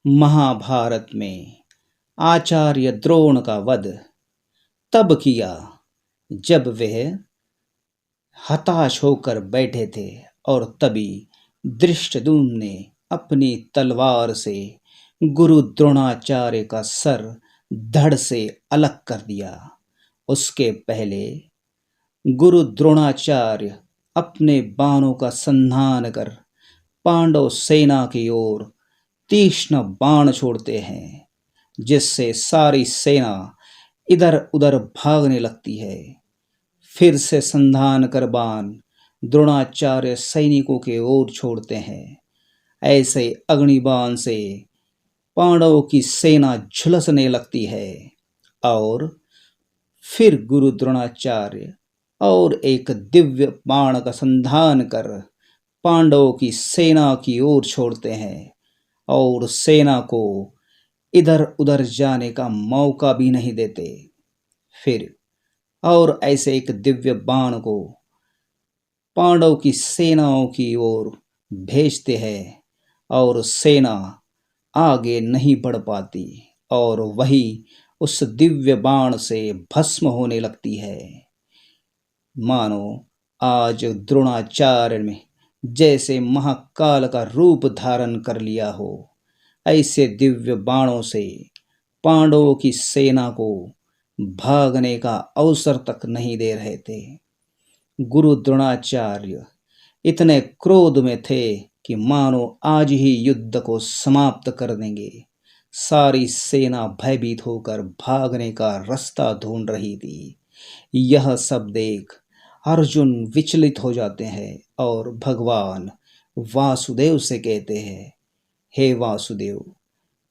महाभारत में आचार्य द्रोण का वध तब किया जब वह हताश होकर बैठे थे और तभी धृष्टद्युम्न ने अपनी तलवार से गुरु द्रोणाचार्य का सर धड़ से अलग कर दिया। उसके पहले गुरु द्रोणाचार्य अपने बाणों का संधान कर पांडव सेना की ओर तीक्ष्ण बाण छोड़ते हैं, जिससे सारी सेना इधर उधर भागने लगती है। फिर से संधान कर बाण द्रोणाचार्य सैनिकों के ओर छोड़ते हैं। ऐसे अग्निबाण से पांडवों की सेना झुलसने लगती है और फिर गुरु द्रोणाचार्य और एक दिव्य बाण का संधान कर पांडवों की सेना की ओर छोड़ते हैं और सेना को इधर उधर जाने का मौका भी नहीं देते। फिर और ऐसे एक दिव्य बाण को पांडव की सेनाओं की ओर भेजते हैं और सेना आगे नहीं बढ़ पाती और वही उस दिव्य बाण से भस्म होने लगती है। मानो आज द्रोणाचार्य में जैसे महाकाल का रूप धारण कर लिया हो, ऐसे दिव्य बाणों से पांडवों की सेना को भागने का अवसर तक नहीं दे रहे थे। गुरु द्रोणाचार्य इतने क्रोध में थे कि मानो आज ही युद्ध को समाप्त कर देंगे। सारी सेना भयभीत होकर भागने का रास्ता ढूंढ रही थी। यह सब देख अर्जुन विचलित हो जाते हैं और भगवान वासुदेव से कहते हैं, हे वासुदेव,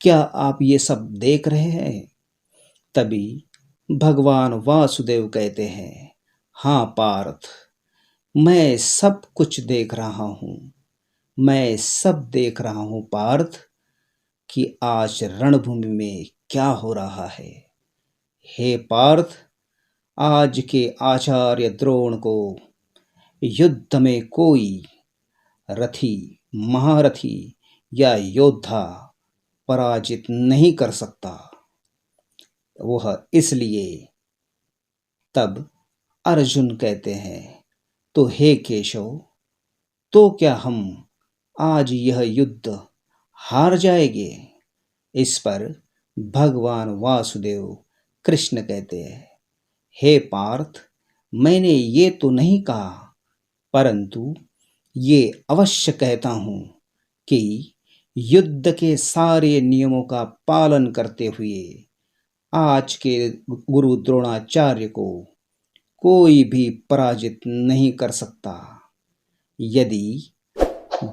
क्या आप ये सब देख रहे हैं? तभी भगवान वासुदेव कहते हैं, हाँ पार्थ, मैं सब कुछ देख रहा हूँ। मैं सब देख रहा हूँ पार्थ कि आज रणभूमि में क्या हो रहा है। हे पार्थ, आज के आचार्य द्रोण को युद्ध में कोई रथी, महारथी या योद्धा पराजित नहीं कर सकता। वह इसलिए तब अर्जुन कहते हैं, तो हे केशव, तो क्या हम आज यह युद्ध हार जाएंगे? इस पर भगवान वासुदेव कृष्ण कहते हैं, हे पार्थ, मैंने ये तो नहीं कहा, परंतु ये अवश्य कहता हूँ कि युद्ध के सारे नियमों का पालन करते हुए आज के गुरु द्रोणाचार्य को कोई भी पराजित नहीं कर सकता। यदि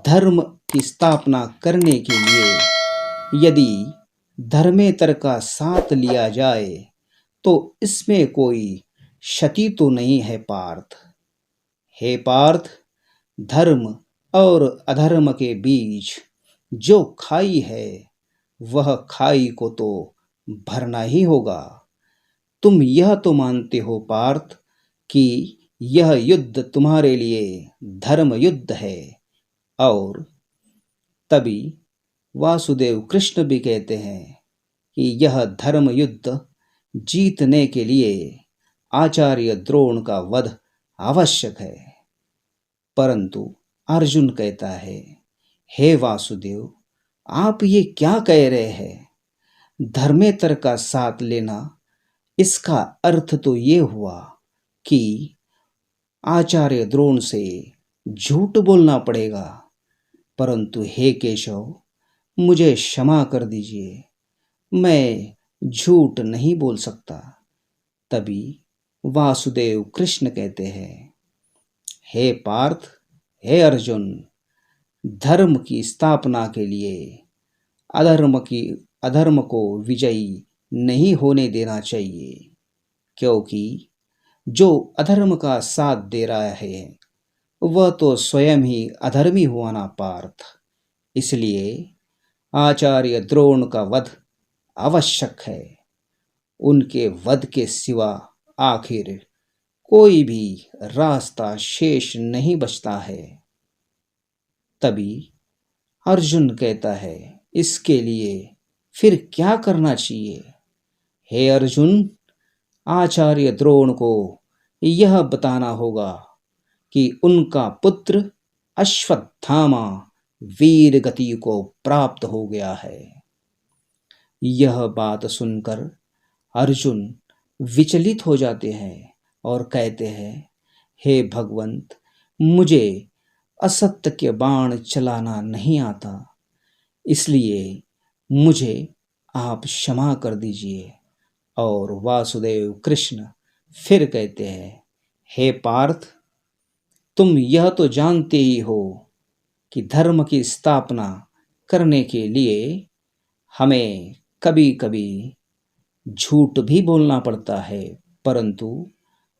धर्म की स्थापना करने के लिए यदि धर्मेतर का साथ लिया जाए तो इसमें कोई क्षति तो नहीं है पार्थ। हे पार्थ, धर्म और अधर्म के बीच जो खाई है वह खाई को तो भरना ही होगा। तुम यह तो मानते हो पार्थ कि यह युद्ध तुम्हारे लिए धर्म युद्ध है। और तभी वासुदेव कृष्ण भी कहते हैं कि यह धर्म युद्ध जीतने के लिए आचार्य द्रोण का वध आवश्यक है। परंतु अर्जुन कहता है, हे वासुदेव, आप ये क्या कह रहे हैं? धर्मेतर का साथ लेना, इसका अर्थ तो ये हुआ कि आचार्य द्रोण से झूठ बोलना पड़ेगा। परंतु हे केशव, मुझे क्षमा कर दीजिए, मैं झूठ नहीं बोल सकता। तभी वासुदेव कृष्ण कहते हैं, हे पार्थ, हे अर्जुन, धर्म की स्थापना के लिए अधर्म को विजयी नहीं होने देना चाहिए, क्योंकि जो अधर्म का साथ दे रहा है वह तो स्वयं ही अधर्मी हुआ ना पार्थ। इसलिए आचार्य द्रोण का वध आवश्यक है। उनके वध के सिवा आखिर कोई भी रास्ता शेष नहीं बचता है। तभी अर्जुन कहता है, इसके लिए फिर क्या करना चाहिए? हे अर्जुन, आचार्य द्रोण को यह बताना होगा कि उनका पुत्र अश्वत्थामा वीर गति को प्राप्त हो गया है। यह बात सुनकर अर्जुन विचलित हो जाते हैं और कहते हैं, हे भगवंत, मुझे असत्य के बाण चलाना नहीं आता, इसलिए मुझे आप क्षमा कर दीजिए। और वासुदेव कृष्ण फिर कहते हैं, हे पार्थ, तुम यह तो जानते ही हो कि धर्म की स्थापना करने के लिए हमें कभी कभी झूठ भी बोलना पड़ता है, परंतु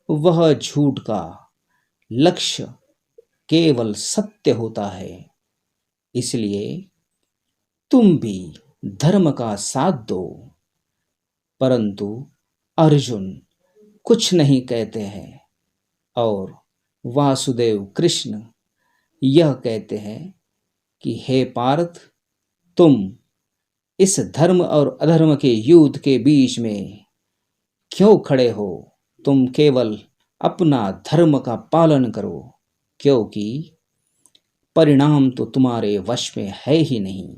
वह झूठ का लक्ष्य केवल सत्य होता है। इसलिए तुम भी धर्म का साथ दो। परंतु अर्जुन कुछ नहीं कहते हैं और वासुदेव कृष्ण यह कहते हैं कि हे पार्थ, तुम इस धर्म और अधर्म के युद्ध के बीच में क्यों खड़े हो? तुम केवल अपना धर्म का पालन करो, क्योंकि परिणाम तो तुम्हारे वश में है ही नहीं।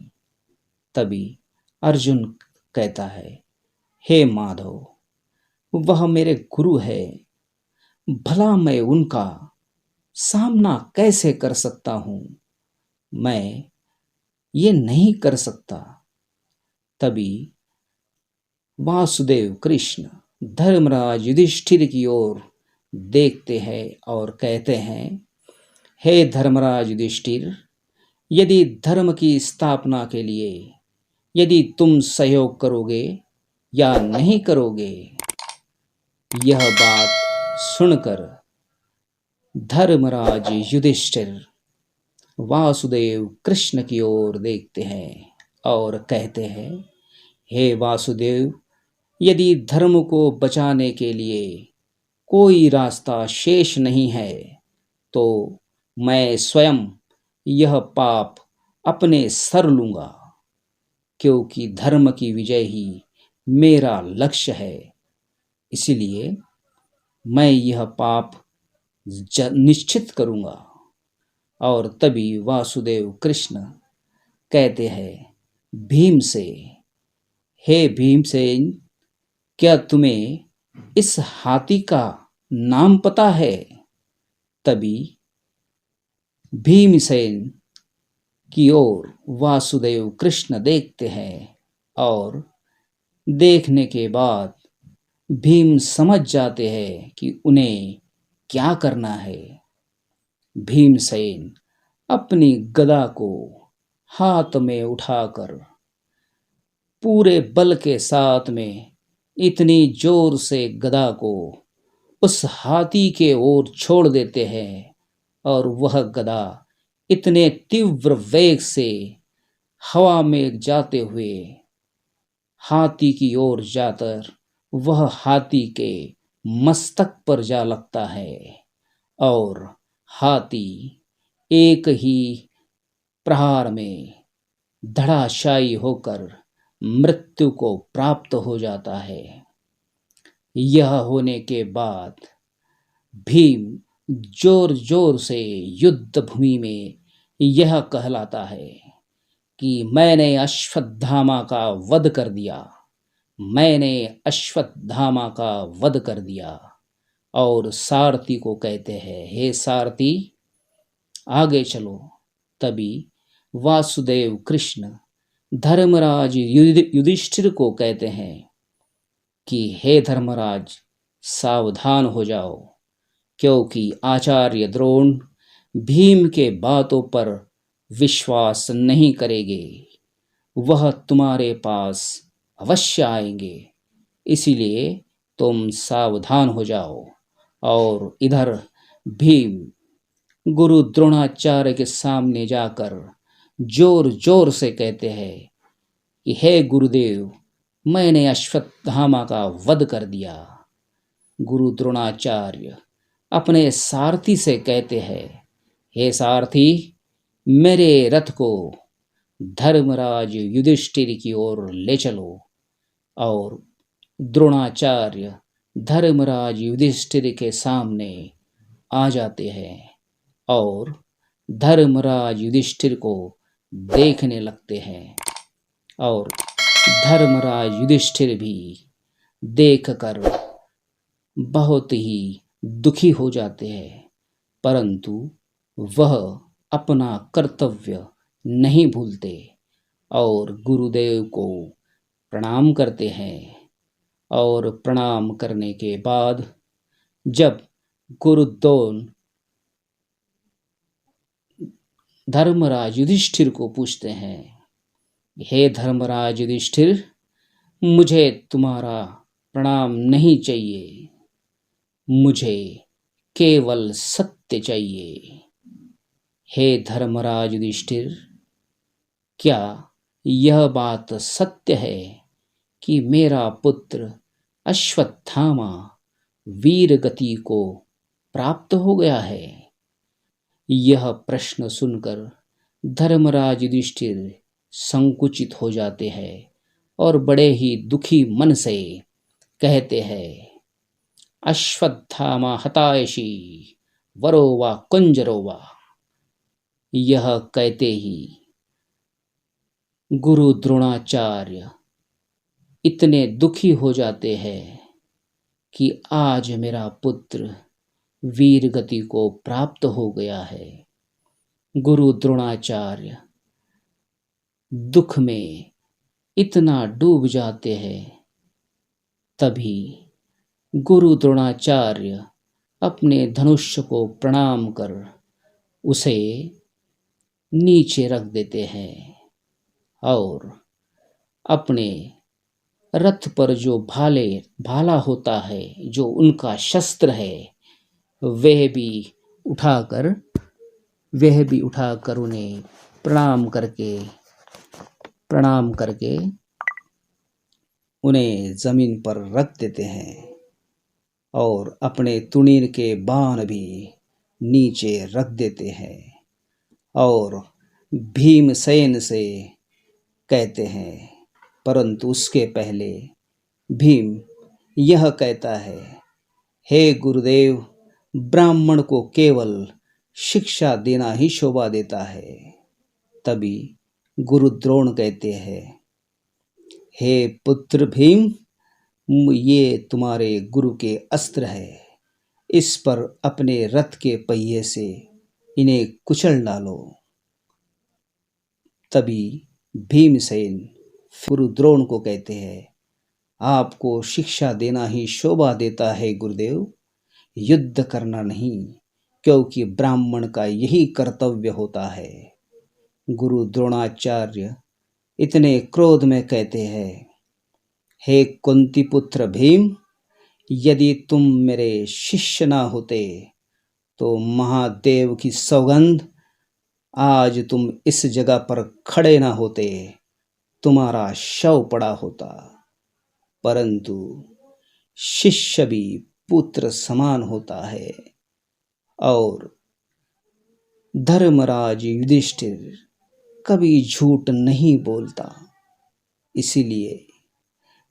तभी अर्जुन कहता है, हे माधव, वह मेरे गुरु है, भला मैं उनका सामना कैसे कर सकता हूं? मैं ये नहीं कर सकता। तभी वासुदेव कृष्ण धर्मराज युधिष्ठिर की ओर देखते हैं और कहते हैं, हे धर्मराज युधिष्ठिर, यदि धर्म की स्थापना के लिए यदि तुम सहयोग करोगे या नहीं करोगे। यह बात सुनकर धर्मराज युधिष्ठिर वासुदेव कृष्ण की ओर देखते हैं और कहते हैं, हे वासुदेव, यदि धर्म को बचाने के लिए कोई रास्ता शेष नहीं है तो मैं स्वयं यह पाप अपने सर लूंगा, क्योंकि धर्म की विजय ही मेरा लक्ष्य है। इसलिए मैं यह पाप निश्चित करूंगा। और तभी वासुदेव कृष्ण कहते हैं भीम से, हे भीमसेन, क्या तुम्हें इस हाथी का नाम पता है? तभी भीमसेन की ओर वासुदेव कृष्ण देखते हैं और देखने के बाद भीम समझ जाते हैं कि उन्हें क्या करना है। भीमसेन अपनी गदा को हाथ में उठाकर पूरे बल के साथ में इतनी जोर से गदा को उस हाथी के ओर छोड़ देते हैं और वह गदा इतने तीव्र वेग से हवा में जाते हुए हाथी की ओर जाकर वह हाथी के मस्तक पर जा लगता है और हाथी एक ही प्रहार में धड़ाशायी होकर मृत्यु को प्राप्त हो जाता है। यह होने के बाद भीम जोर जोर से युद्ध भूमि में यह कहलाता है कि मैंने अश्वत्थामा का वध कर दिया, मैंने अश्वत्थामा का वध कर दिया। और सारथी को कहते हैं, हे सारथी, आगे चलो। तभी वासुदेव कृष्ण धर्मराज युधिष्ठिर को कहते हैं कि हे धर्मराज, सावधान हो जाओ, क्योंकि आचार्य द्रोण भीम के बातों पर विश्वास नहीं करेंगे, वह तुम्हारे पास अवश्य आएंगे, इसीलिए तुम सावधान हो जाओ। और इधर भीम गुरु द्रोणाचार्य के सामने जाकर जोर जोर से कहते हैं कि हे गुरुदेव, मैंने अश्वत्थामा का वध कर दिया। गुरु द्रोणाचार्य अपने सारथी से कहते हैं, हे सारथी, मेरे रथ को धर्मराज युधिष्ठिर की ओर ले चलो। और द्रोणाचार्य धर्मराज युधिष्ठिर के सामने आ जाते हैं और धर्मराज युधिष्ठिर को देखने लगते हैं। और धर्मराज युधिष्ठिर भी देखकर बहुत ही दुखी हो जाते हैं, परंतु वह अपना कर्तव्य नहीं भूलते और गुरुदेव को प्रणाम करते हैं। और प्रणाम करने के बाद जब गुरुद्रोण धर्मराज युधिष्ठिर को पूछते हैं, हे धर्मराज युधिष्ठिर, मुझे तुम्हारा प्रणाम नहीं चाहिए, मुझे केवल सत्य चाहिए। हे धर्मराज युधिष्ठिर, क्या यह बात सत्य है कि मेरा पुत्र अश्वत्थामा वीर गति को प्राप्त हो गया है? यह प्रश्न सुनकर धर्मराज युधिष्ठिर संकुचित हो जाते हैं और बड़े ही दुखी मन से कहते हैं, अश्वत्थामा हतायशी वरो वा कुंजरो वा। यह कहते ही गुरु द्रोणाचार्य इतने दुखी हो जाते हैं कि आज मेरा पुत्र वीर गति को प्राप्त हो गया है। गुरु द्रोणाचार्य दुख में इतना डूब जाते हैं। तभी गुरु द्रोणाचार्य अपने धनुष को प्रणाम कर उसे नीचे रख देते हैं और अपने रथ पर जो भाला होता है, जो उनका शस्त्र है, वह भी उठाकर उन्हें प्रणाम करके उन्हें जमीन पर रख देते हैं और अपने तुनीर के बाण भी नीचे रख देते हैं और भीमसेन से कहते हैं। परंतु उसके पहले भीम यह कहता है, हे गुरुदेव, ब्राह्मण को केवल शिक्षा देना ही शोभा देता है। तभी गुरु द्रोण कहते हैं, हे पुत्र भीम, ये तुम्हारे गुरु के अस्त्र है, इस पर अपने रथ के पहिए से इन्हें कुचल डालो। तभी भीमसेन गुरु द्रोण को कहते हैं, आपको शिक्षा देना ही शोभा देता है गुरुदेव, युद्ध करना नहीं, क्योंकि ब्राह्मण का यही कर्तव्य होता है। गुरु द्रोणाचार्य इतने क्रोध में कहते हैं, हे कुंती पुत्र भीम, यदि तुम मेरे शिष्य ना होते तो महादेव की सौगंध आज तुम इस जगह पर खड़े ना होते, तुम्हारा शव पड़ा होता। परंतु शिष्य भी पुत्र समान होता है और धर्मराज युधिष्ठिर कभी झूठ नहीं बोलता, इसीलिए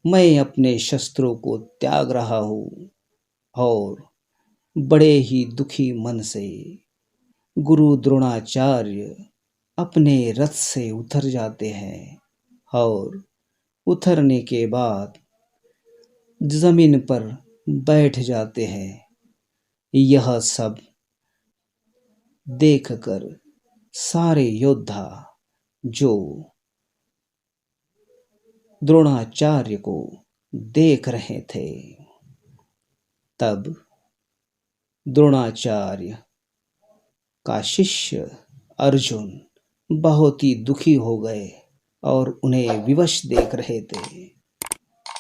मैं अपने शस्त्रों को त्याग रहा हूँ। और बड़े ही दुखी मन से गुरु द्रोणाचार्य अपने रथ से उतर जाते हैं और उतरने के बाद जमीन पर बैठ जाते हैं। यह सब देखकर सारे योद्धा जो द्रोणाचार्य को देख रहे थे, तब द्रोणाचार्य का शिष्य अर्जुन बहुत ही दुखी हो गए और उन्हें विवश देख रहे थे।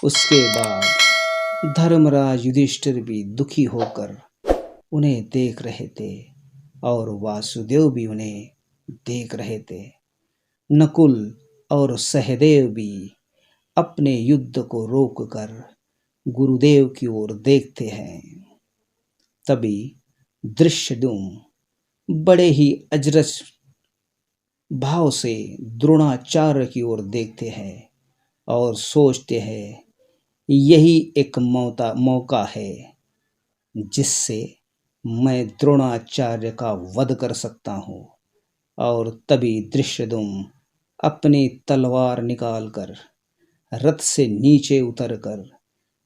उसके बाद धर्मराज युधिष्ठिर भी दुखी होकर उन्हें देख रहे थे और वासुदेव भी उन्हें देख रहे थे। नकुल और सहदेव भी अपने युद्ध को रोककर गुरुदेव की ओर देखते हैं। तभी धृष्टद्युम्न बड़े ही अजरज भाव से द्रोणाचार्य की ओर देखते हैं और सोचते हैं यही एक मौका है जिससे मैं द्रोणाचार्य का वध कर सकता हूँ। और तभी धृष्टद्युम्न अपनी तलवार निकालकर रथ से नीचे उतरकर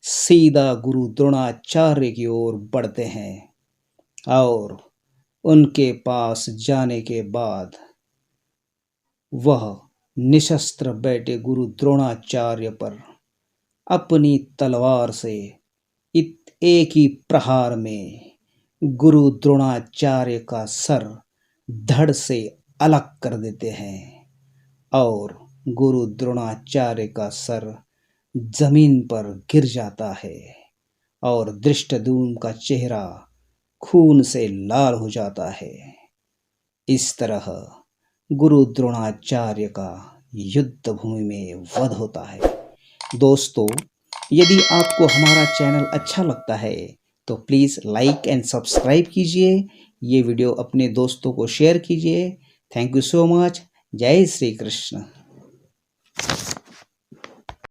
सीधा गुरु द्रोणाचार्य की ओर बढ़ते हैं और उनके पास जाने के बाद वह निशस्त्र बैठे गुरु द्रोणाचार्य पर अपनी तलवार से एक ही प्रहार में गुरु द्रोणाचार्य का सर धड़ से अलग कर देते हैं और गुरु द्रोणाचार्य का सर जमीन पर गिर जाता है और धृष्टद्युम्न का चेहरा खून से लाल हो जाता है। इस तरह गुरु द्रोणाचार्य का युद्ध भूमि में वध होता है। दोस्तों, यदि आपको हमारा चैनल अच्छा लगता है तो प्लीज़ लाइक एंड सब्सक्राइब कीजिए। ये वीडियो अपने दोस्तों को शेयर कीजिए। Thank you so much. जय श्री कृष्ण।